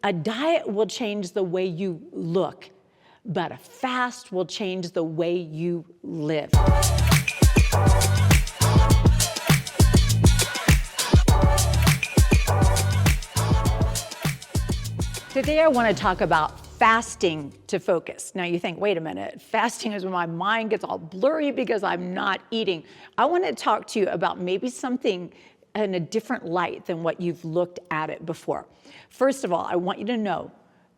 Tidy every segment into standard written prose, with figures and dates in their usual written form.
a diet will change the way you look, but a fast will change the way you live. Today I want to talk about fasting to focus. Now you think, wait a minute, fasting is when my mind gets all blurry because I'm not eating. I want to talk to you about maybe something in a different light than what you've looked at it before. First of all, I want you to know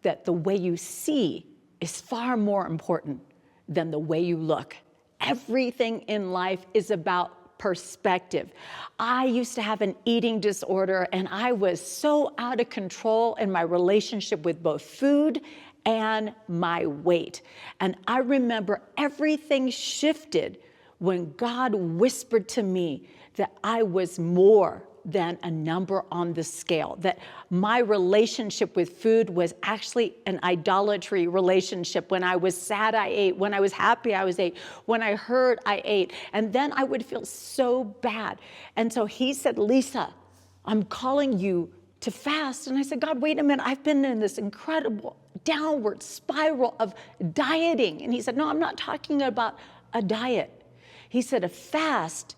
that the way you see is far more important than the way you look. Everything in life is about perspective. I used to have an eating disorder, and I was so out of control in my relationship with both food and my weight. And I remember everything shifted when God whispered to me that I was more than a number on the scale, that my relationship with food was actually an idolatry relationship. When I was sad, I ate. When I was happy, I ate. When I hurt, I ate. And then I would feel so bad. And so he said, Lisa, I'm calling you to fast. And I said, God, wait a minute. I've been in this incredible downward spiral of dieting. And he said, no, I'm not talking about a diet. He said, a fast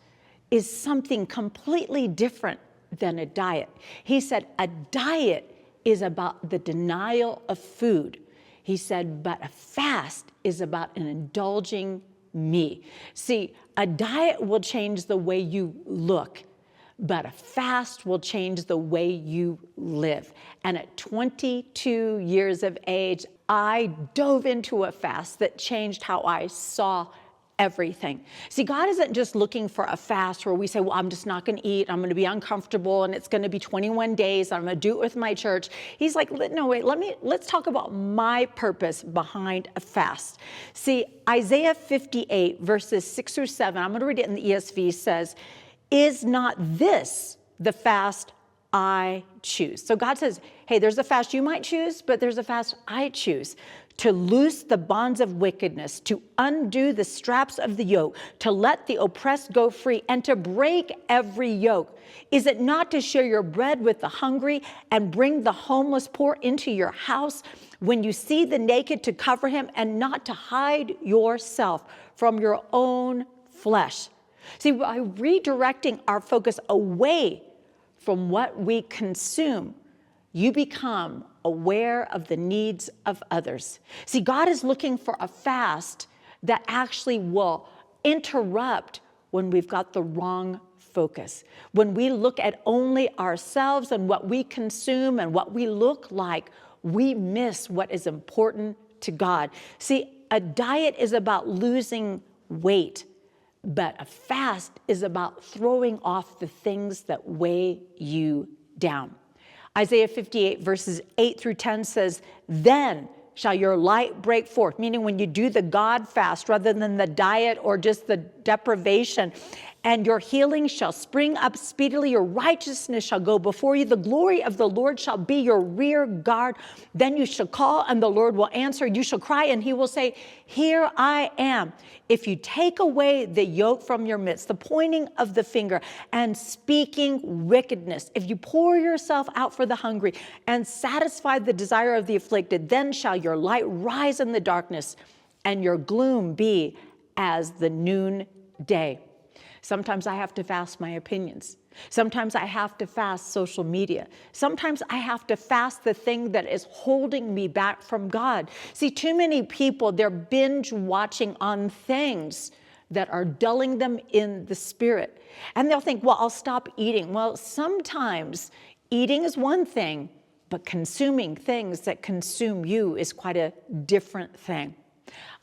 is something completely different than a diet. He said, a diet is about the denial of food. He said, but a fast is about an indulging me. See, a diet will change the way you look, but a fast will change the way you live. And at 22 years of age, I dove into a fast that changed how I saw everything. See, God isn't just looking for a fast where we say, well, I'm just not going to eat. I'm going to be uncomfortable and it's going to be 21 days. I'm going to do it with my church. He's like, no, wait, let's talk about my purpose behind a fast. See, Isaiah 58 verses 6 through 7, I'm going to read it in the ESV, says, is not this the fast I choose? So God says, hey, there's a fast you might choose, but there's a fast I choose. To loose the bonds of wickedness, to undo the straps of the yoke, to let the oppressed go free, and to break every yoke. Is it not to share your bread with the hungry and bring the homeless poor into your house? When you see the naked, to cover him, and not to hide yourself from your own flesh. See, by redirecting our focus away from what we consume, you become aware of the needs of others. See, God is looking for a fast that actually will interrupt when we've got the wrong focus. When we look at only ourselves and what we consume and what we look like, we miss what is important to God. See, a diet is about losing weight, but a fast is about throwing off the things that weigh you down. Isaiah 58 verses 8 through 10 says, then shall your light break forth, meaning when you do the God fast rather than the diet or just the deprivation, and your healing shall spring up speedily, your righteousness shall go before you, the glory of the Lord shall be your rear guard. Then you shall call and the Lord will answer. You shall cry and he will say, here I am. If you take away the yoke from your midst, the pointing of the finger and speaking wickedness, if you pour yourself out for the hungry and satisfy the desire of the afflicted, then shall your light rise in the darkness and your gloom be as the noonday. Sometimes I have to fast my opinions. Sometimes I have to fast social media. Sometimes I have to fast the thing that is holding me back from God. See, too many people, they're binge watching on things that are dulling them in the spirit. And they'll think, well, I'll stop eating. Well, sometimes eating is one thing, but consuming things that consume you is quite a different thing.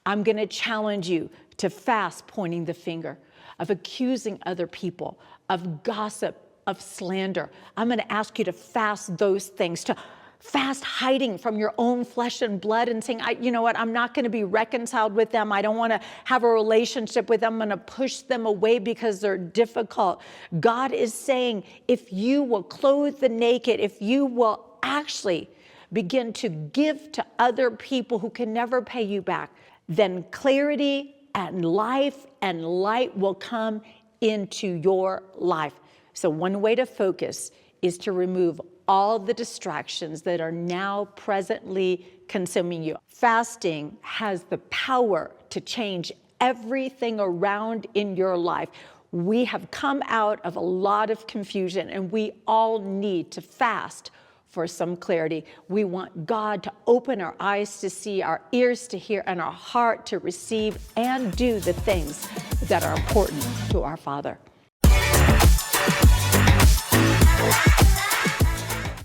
I'm going to challenge you to fast pointing the finger, of accusing other people, of gossip, of slander. I'm going to ask you to fast those things, to fast hiding from your own flesh and blood and saying, you know what, I'm not going to be reconciled with them. I don't want to have a relationship with them. I'm going to push them away because they're difficult. God is saying, if you will clothe the naked, if you will actually begin to give to other people who can never pay you back, then clarity and life and light will come into your life. So one way to focus is to remove all the distractions that are now presently consuming you. Fasting has the power to change everything around in your life. We have come out of a lot of confusion, and we all need to fast for some clarity. We want God to open our eyes to see, our ears to hear, and our heart to receive and do the things that are important to our Father.